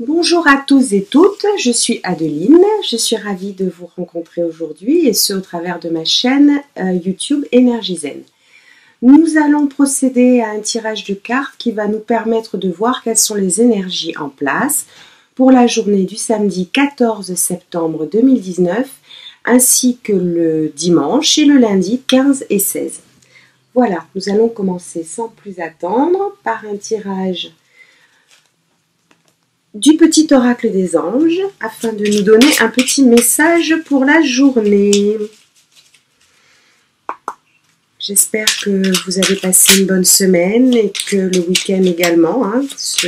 Bonjour à tous et toutes, je suis Adeline, je suis ravie de vous rencontrer aujourd'hui et ce au travers de ma chaîne YouTube Énergie Zen. Nous allons procéder à un tirage de cartes qui va nous permettre de voir quelles sont les énergies en place pour la journée du samedi 14 septembre 2019 ainsi que le dimanche et le lundi 15 et 16. Voilà, nous allons commencer sans plus attendre par un tirage du petit oracle des anges afin de nous donner un petit message pour la journée. J'espère que vous avez passé une bonne semaine et que le week-end également qui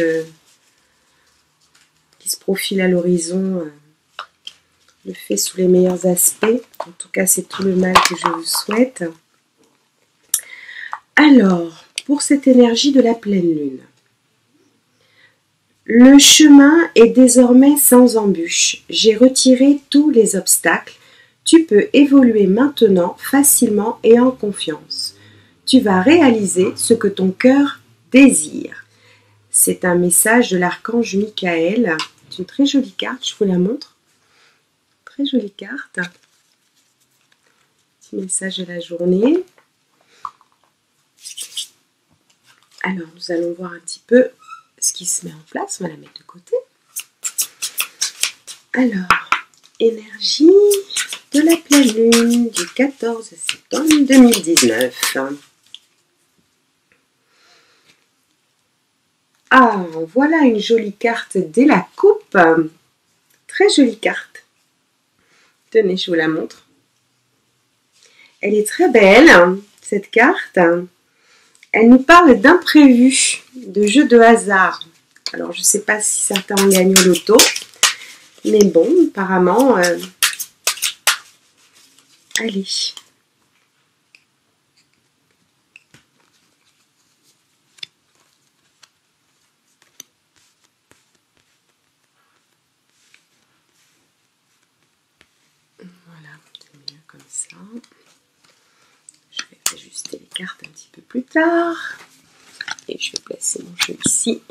se profile à l'horizon le fait sous les meilleurs aspects. En tout cas, c'est tout le mal que je vous souhaite. Alors, pour cette énergie de la pleine lune, le chemin est désormais sans embûche. J'ai retiré tous les obstacles. Tu peux évoluer maintenant facilement et en confiance. Tu vas réaliser ce que ton cœur désire. C'est un message de l'archange Michael. C'est une très jolie carte, je vous la montre. Très jolie carte. Petit message de la journée. Alors, nous allons voir un petit peu ce qui se met en place. On va la mettre de côté. Alors, énergie de la pleine lune du 14 septembre 2019. Ah, voilà une jolie carte dès la coupe. Très jolie carte. Tenez, je vous la montre. Elle est très belle, cette carte. Elle nous parle d'imprévu, de jeux de hasard. Alors, je ne sais pas si certains ont gagné au loto. Mais bon, apparemment... Allez. Voilà, c'est mieux comme ça. Je vais ajuster les cartes un petit peu plus tard. Et je vais placer mon jeu ici.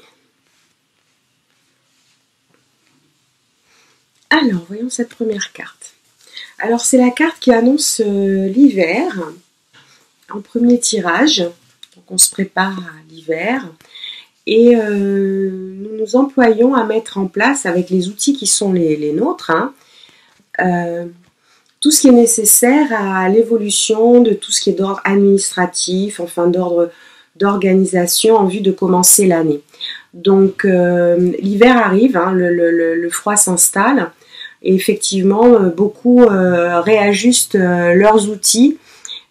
Alors, voyons cette première carte. Alors, c'est la carte qui annonce l'hiver en premier tirage. Donc, on se prépare à l'hiver. Et nous nous employons à mettre en place, avec les outils qui sont les nôtres, tout ce qui est nécessaire à l'évolution de tout ce qui est d'ordre administratif, enfin d'ordre d'organisation en vue de commencer l'année. Donc l'hiver arrive, le froid s'installe et effectivement beaucoup réajustent leurs outils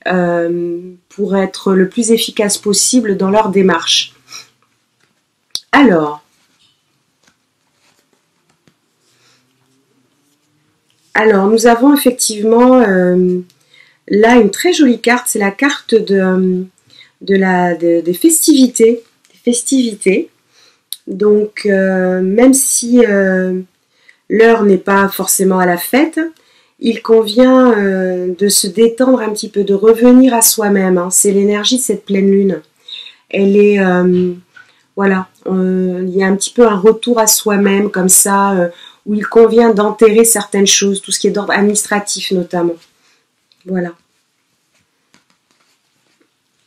pour être le plus efficace possible dans leur démarche. Alors nous avons effectivement là une très jolie carte, c'est la carte des festivités. Donc même si l'heure n'est pas forcément à la fête, il convient de se détendre un petit peu, de revenir à soi-même. C'est l'énergie de cette pleine lune. Elle est, voilà, il y a un petit peu un retour à soi-même comme ça, où il convient d'enterrer certaines choses, tout ce qui est d'ordre administratif notamment. Voilà.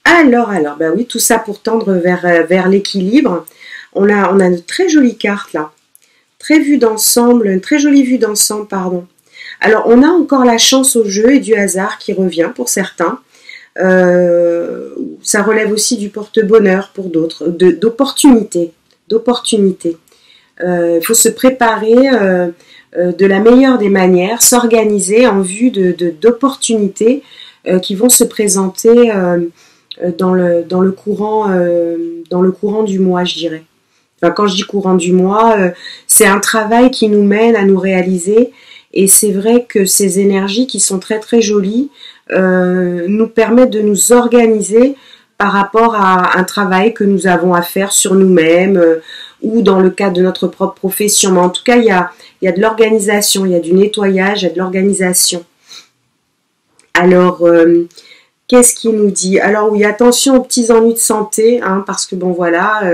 Alors, bah oui, tout ça pour tendre vers l'équilibre. On a de très jolies cartes là. Très vue d'ensemble, une très jolie vue d'ensemble, pardon. Alors, on a encore la chance au jeu et du hasard qui revient pour certains. Ça relève aussi du porte-bonheur pour d'autres, d'opportunités. Il faut se préparer de la meilleure des manières, s'organiser en vue d'opportunités qui vont se présenter dans le courant du mois, je dirais. Enfin, quand je dis courant du mois, c'est un travail qui nous mène à nous réaliser et c'est vrai que ces énergies qui sont très très jolies nous permettent de nous organiser par rapport à un travail que nous avons à faire sur nous-mêmes ou dans le cadre de notre propre profession. Mais en tout cas, il y a de l'organisation, il y a du nettoyage, il y a de l'organisation. Alors, qu'est-ce qu'il nous dit? Alors oui, attention aux petits ennuis de santé, parce que bon voilà,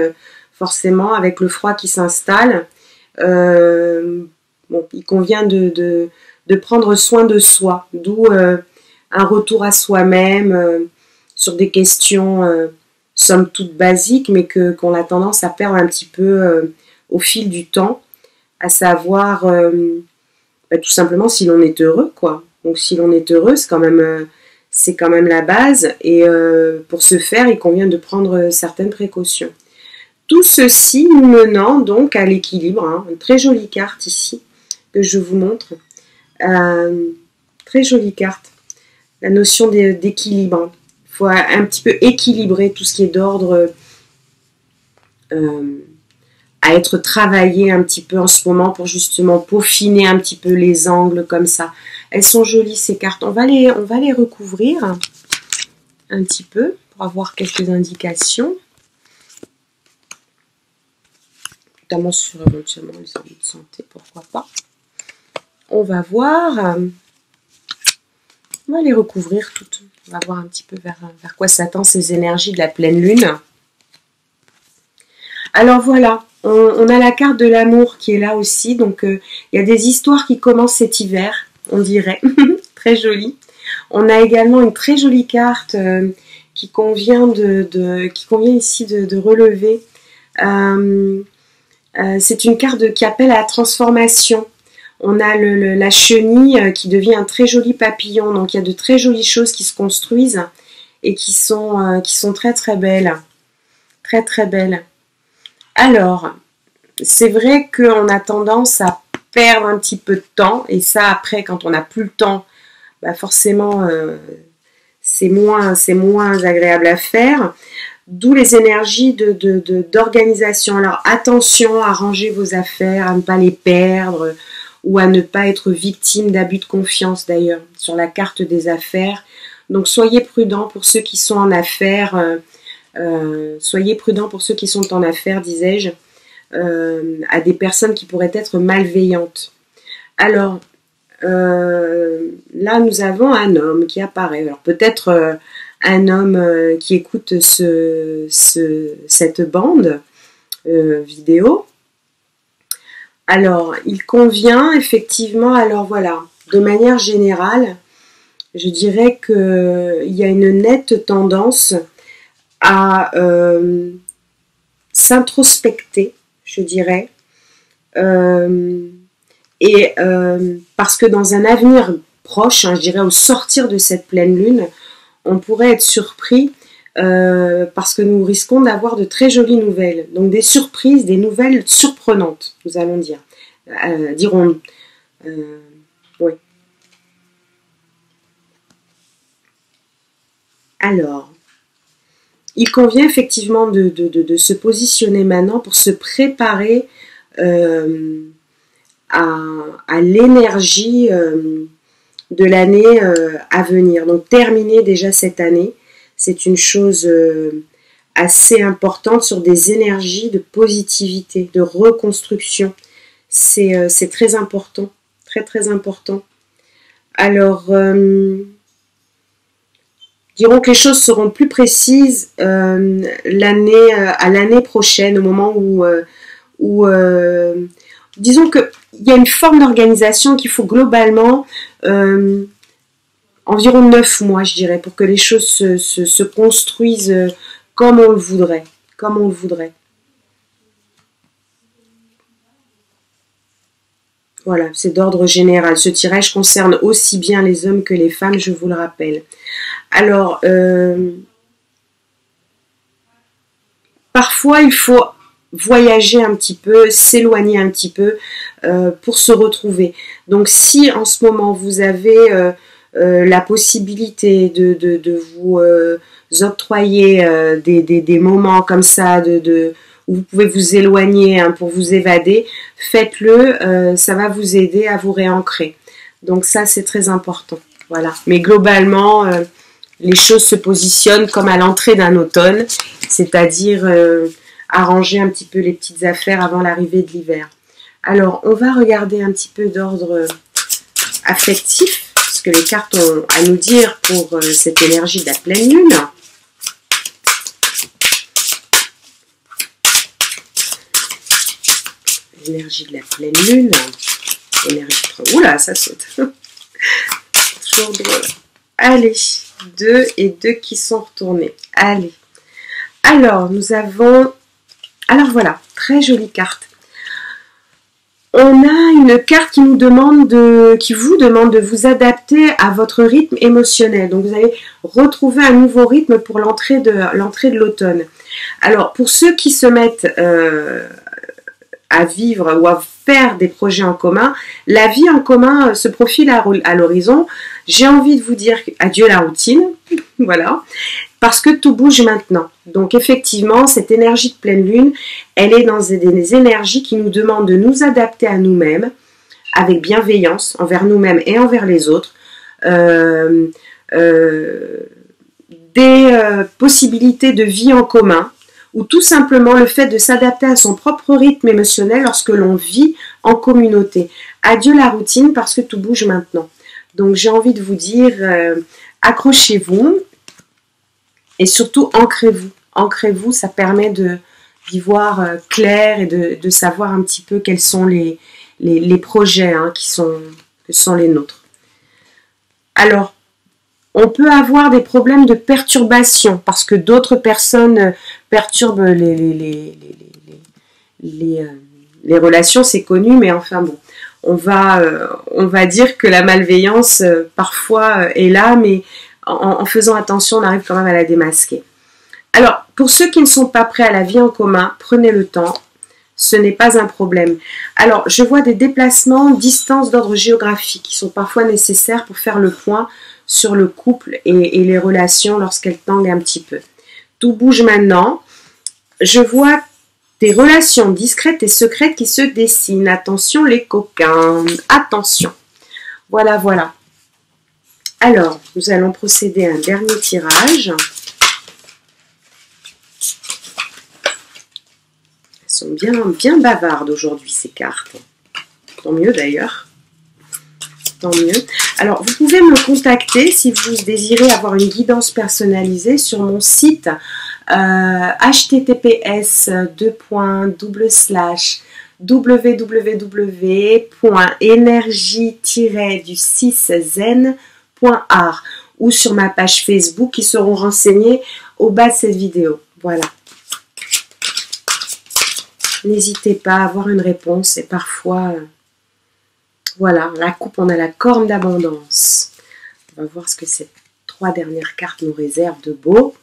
forcément avec le froid qui s'installe, Bon, il convient de prendre soin de soi, d'où un retour à soi-même sur des questions somme toute basiques, mais qu'on a tendance à perdre un petit peu au fil du temps, à savoir tout simplement si l'on est heureux, quoi. Donc si l'on est heureux, c'est quand même la base, et pour ce faire, il convient de prendre certaines précautions. Tout ceci nous menant donc à l'équilibre, hein, une très jolie carte ici que je vous montre, très jolie carte, la notion d'équilibre. Il faut un petit peu équilibrer tout ce qui est d'ordre à être travaillé un petit peu en ce moment pour justement peaufiner un petit peu les angles comme ça. Elles sont jolies ces cartes. On va les recouvrir un petit peu pour avoir quelques indications. Notamment sur éventuellement les envies de santé, pourquoi pas. On va voir. On va les recouvrir toutes. On va voir un petit peu vers quoi s'attendent ces énergies de la pleine lune. Alors voilà, on a la carte de l'amour qui est là aussi. Donc il y a des histoires qui commencent cet hiver, on dirait. Très jolie. On a également une très jolie carte qui convient ici de relever. C'est une carte qui appelle à la transformation. On a la chenille qui devient un très joli papillon. Donc il y a de très jolies choses qui se construisent et qui sont très très belles. Très très belles. Alors, c'est vrai qu'on a tendance à perdre un petit peu de temps. Et ça, après, quand on n'a plus le temps, bah forcément, c'est moins agréable à faire. D'où les énergies d'organisation. Alors, attention à ranger vos affaires, à ne pas les perdre, ou à ne pas être victime d'abus de confiance d'ailleurs, sur la carte des affaires. Donc, soyez prudents pour ceux qui sont en affaires, disais-je, à des personnes qui pourraient être malveillantes. Alors, là, nous avons un homme qui apparaît. Alors, peut-être un homme qui écoute cette bande vidéo. Alors, il convient effectivement, alors voilà, de manière générale, je dirais qu'il y a une nette tendance à s'introspecter, je dirais, parce que dans un avenir proche, hein, je dirais au sortir de cette pleine lune, on pourrait être surpris parce que nous risquons d'avoir de très jolies nouvelles. Donc des surprises, des nouvelles surprenantes, nous allons dire. Dirons-nous. Oui. Alors, il convient effectivement de se positionner maintenant pour se préparer à l'énergie de l'année à venir. Donc terminer déjà cette année, c'est une chose assez importante sur des énergies de positivité, de reconstruction. C'est très important, très très important. Alors, dirons que les choses seront plus précises à l'année prochaine, au moment où disons qu'il y a une forme d'organisation qu'il faut globalement environ 9 mois, je dirais, pour que les choses se construisent comme on le voudrait. Comme on le voudrait. Voilà, c'est d'ordre général. Ce tirage concerne aussi bien les hommes que les femmes, je vous le rappelle. Alors, parfois, il faut voyager un petit peu, s'éloigner un petit peu pour se retrouver. Donc, si en ce moment, vous avez la possibilité de vous octroyer des moments comme ça, où vous pouvez vous éloigner hein, pour vous évader, faites-le, ça va vous aider à vous réancrer. Donc ça, c'est très important. Voilà. Mais globalement, les choses se positionnent comme à l'entrée d'un automne, c'est-à-dire arranger un petit peu les petites affaires avant l'arrivée de l'hiver. Alors, on va regarder un petit peu d'ordre affectif, ce que les cartes ont à nous dire pour cette énergie de la pleine lune. l'énergie de la pleine lune, l'énergie de... Oula, ça saute. Toujours drôle. Allez, 2 et 2 qui sont retournés. Allez. Alors, nous avons... Alors voilà, très jolie carte. On a une carte qui nous demande qui vous demande de vous adapter à votre rythme émotionnel. Donc, vous allez retrouver un nouveau rythme pour l'entrée de l'automne. Alors, pour ceux qui se mettent à vivre ou à faire des projets en commun, la vie en commun se profile à l'horizon. J'ai envie de vous dire adieu la routine, voilà, parce que tout bouge maintenant. Donc effectivement, cette énergie de pleine lune, elle est dans des énergies qui nous demandent de nous adapter à nous-mêmes, avec bienveillance envers nous-mêmes et envers les autres, des possibilités de vie en commun, ou tout simplement le fait de s'adapter à son propre rythme émotionnel lorsque l'on vit en communauté. Adieu la routine parce que tout bouge maintenant. Donc j'ai envie de vous dire, accrochez-vous et surtout ancrez-vous. Ancrez-vous, ça permet d'y voir clair et de savoir un petit peu quels sont les projets que sont les nôtres. Alors, on peut avoir des problèmes de perturbation parce que d'autres personnes perturbent les relations, c'est connu, mais enfin bon, on va dire que la malveillance parfois est là, mais en faisant attention, on arrive quand même à la démasquer. Alors, pour ceux qui ne sont pas prêts à la vie en commun, prenez le temps, ce n'est pas un problème. Alors, je vois des déplacements, distances d'ordre géographique qui sont parfois nécessaires pour faire le point sur le couple et les relations lorsqu'elles tanguent un petit peu. Tout bouge maintenant. Je vois des relations discrètes et secrètes qui se dessinent. Attention les coquins, attention. Voilà, voilà. Alors, nous allons procéder à un dernier tirage. Elles sont bien bavardes aujourd'hui, ces cartes. Tant mieux d'ailleurs. Tant mieux. Alors, vous pouvez me contacter si vous désirez avoir une guidance personnalisée sur mon site https://www.energie-du6zen.art ou sur ma page Facebook qui seront renseignées au bas de cette vidéo. Voilà. N'hésitez pas à avoir une réponse et parfois... Voilà, la coupe, on a la corne d'abondance. On va voir ce que ces 3 dernières cartes nous réservent de beau.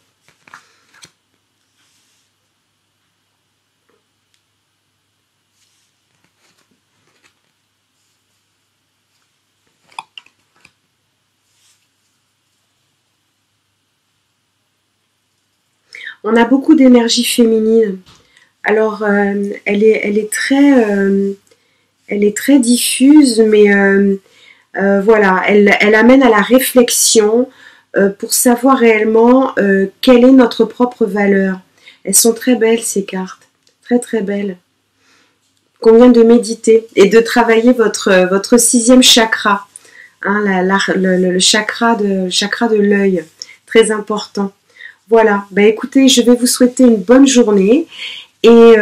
On a beaucoup d'énergie féminine. Alors, elle est très diffuse, mais voilà, elle amène à la réflexion pour savoir réellement quelle est notre propre valeur. Elles sont très belles, ces cartes, très très belles. Convient de méditer et de travailler votre 6e chakra, hein, le chakra de l'œil, très important. Voilà, bah écoutez, je vais vous souhaiter une bonne journée. Et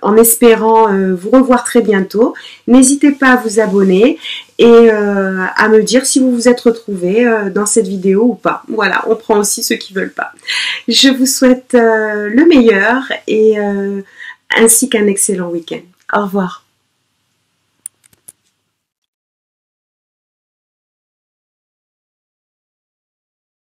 en espérant vous revoir très bientôt, n'hésitez pas à vous abonner et à me dire si vous vous êtes retrouvés dans cette vidéo ou pas. Voilà, on prend aussi ceux qui ne veulent pas. Je vous souhaite le meilleur et ainsi qu'un excellent week-end. Au revoir.